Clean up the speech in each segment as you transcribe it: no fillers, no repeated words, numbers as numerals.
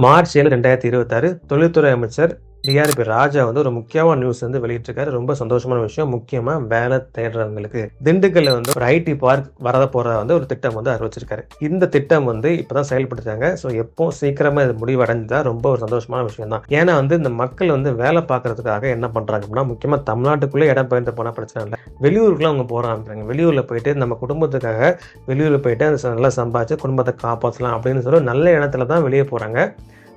March 7, 2026 தொழில்துறை அமைச்சர் TRP ராஜா வந்து ஒரு முக்கியமான நியூஸ் வந்து வெளியிட்டிருக்காரு. ரொம்ப சந்தோஷமான விஷயம். முக்கியமா வேலை தேடுறவங்களுக்கு திண்டுக்கல்ல வந்து ஒரு ஐடி பார்க் வரத போற வந்து ஒரு திட்டம் வந்து அறிவிச்சிருக்காரு. இந்த திட்டம் வந்து இப்பதான் செயல்படுத்தாங்க. ஸோ எப்போ சீக்கிரமா இது முடிவடைஞ்சா ரொம்ப ஒரு சந்தோஷமான விஷயம் தான். ஏன்னா வந்து இந்த மக்கள் வந்து வேலை பார்க்கறதுக்காக என்ன பண்றாங்க அப்படின்னா, முக்கியமா தமிழ்நாட்டுக்குள்ளே இடம் பெயர்ந்து போனா பிரச்சனை இல்லை. வெளியூருக்குலாம் அவங்க போக ஆரம்பிக்கிறாங்க. வெளியூர்ல போயிட்டு நம்ம குடும்பத்துக்காக வெளியூர்ல போயிட்டு நல்லா சம்பாதிச்சு குடும்பத்தை காப்பாற்றலாம் அப்படின்னு சொல்லி நல்ல இடத்துல தான் வெளியே போறாங்க.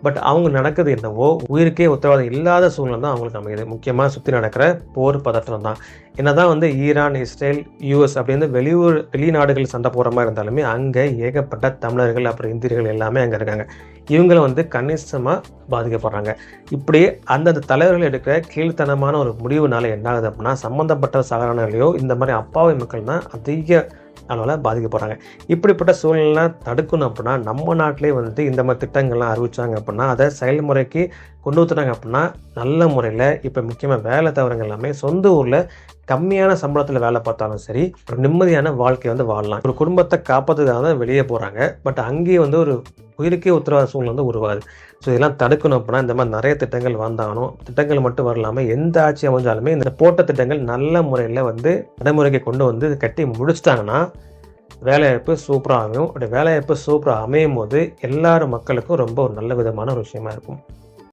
பட் அவங்க நடக்குது என்னவோ உயிருக்கே உத்தரவாதம் இல்லாத சூழ்நிலை தான் அவங்களுக்கு அமையுது. முக்கியமாக சுற்றி நடக்கிற போர் பதற்றம் தான். என்னதான் வந்து ஈரான், இஸ்ரேல், யூஎஸ் அப்படின்னு வெளிநாடுகள் சண்டை போகிற மாதிரி இருந்தாலுமே அங்கே ஏகப்பட்ட தமிழர்கள் அப்புறம் இந்தியர்கள் எல்லாமே அங்கே இருக்காங்க. இவங்களை வந்து கணிசமாக பாதிக்கப்படுறாங்க. இப்படி அந்தந்த தலைவர்கள் எடுக்கிற கீழ்த்தனமான ஒரு முடிவுனால என்ன ஆகுது அப்படின்னா, சம்மந்தப்பட்ட சாதாரணர்களையோ இந்த மாதிரி அப்பாவி மக்கள் தான் அதிக அளவில் பாதிக்கப்படுறாங்க. இப்படிப்பட்ட சூழ்நிலை தடுக்கணும் அப்படின்னா நம்ம நாட்டிலே வந்து இந்த மாதிரி திட்டங்கள்லாம் அறிவிச்சாங்க அப்படின்னா, அதை செயல்முறைக்கு கொண்டு வந்துட்டாங்க அப்படின்னா நல்ல முறையில் இப்போ முக்கியமாக வேலை தவறுங்க எல்லாமே சொந்த ஊரில் கம்மியான சம்பளத்தில் வேலை பார்த்தாலும் சரி ஒரு நிம்மதியான வாழ்க்கை வந்து வாழலாம். ஒரு குடும்பத்தை காப்பாற்றுக்காக தான் வெளியே போகிறாங்க. பட் அங்கேயே வந்து ஒரு உயிருக்கே உத்தரவாத சூழ்நிலை வந்து உருவாகுது. ஸோ இதெல்லாம் தடுக்கணும் அப்படின்னா இந்த மாதிரி நிறைய திட்டங்கள் வந்தாலும் திட்டங்கள் மட்டும் வரலாமல் எந்த ஆட்சி அமைஞ்சாலுமே இந்த போட்ட திட்டங்கள் நல்ல முறையில் வந்து நடைமுறைக்கு கொண்டு வந்து கட்டி முடிச்சிட்டாங்கன்னா வேலைவாய்ப்பு சூப்பராக அமையும். அப்படி வேலைவாய்ப்பு சூப்பராக அமையும் போது எல்லாரும் மக்களுக்கும் ரொம்ப ஒரு நல்ல விதமான ஒரு விஷயமா இருக்கும்.